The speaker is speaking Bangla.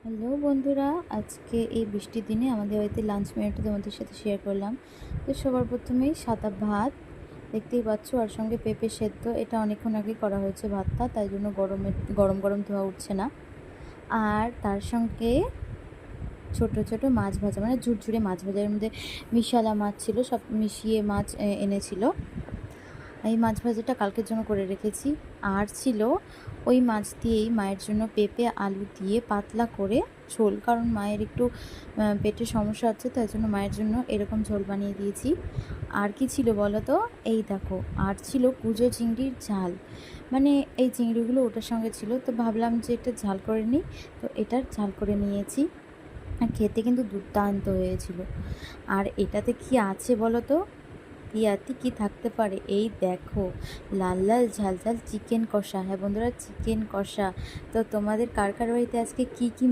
হ্যালো বন্ধুরা, আজকে এই বৃষ্টির দিনে আমাদের বাড়িতে লাঞ্চ মেনুটা তোমাদের সাথে শেয়ার করলাম। তো সবার প্রথমেই সাদা ভাত দেখতেই পাচ্ছ, আর সঙ্গে পেঁপে সেদ্ধ। এটা অনেকক্ষণ আগে করা হয়েছে ভাতটা, তাই জন্য গরম গরম ধোয়া উঠছে না। আর তার সঙ্গে ছোট ছোট মাছ ভাজা, মানে ঝুরঝুরে মাছ ভাজা, এর মধ্যে মিশালা মাছ ছিল, সব মিশিয়ে মাছ এনেছিল। এই মাছ ভাজাটা কালকের জন্য করে রেখেছি। আর ছিল ওই মাছ দিয়েই মায়ের জন্য পেঁপে আলু দিয়ে পাতলা করে ঝোল, কারণ মায়ের একটু পেটের সমস্যা আছে, তাই জন্য মায়ের জন্য এরকম ঝোল বানিয়ে দিয়েছি। আর কি ছিল বলো তো, এই দেখো, আর ছিল কুঁজো চিংড়ির ঝাল। মানে এই চিংড়িগুলো ওটার সঙ্গে ছিল, তো ভাবলাম যে এটা ঝাল করে নিই, তো এটার ঝাল করে নিয়েছি। আর খেতে কিন্তু দুর্দান্ত হয়েছিল। আর এটাতে কি আছে বলো তো, ইয়াতে কি থাকতে পারে, এই দেখো, লাল লাল ঝাল ঝাল চিকেন কষা। হ্যাঁ বন্ধুরা, চিকেন কষা। তো তোমাদের কার কার বাড়িতে আজকে কি কি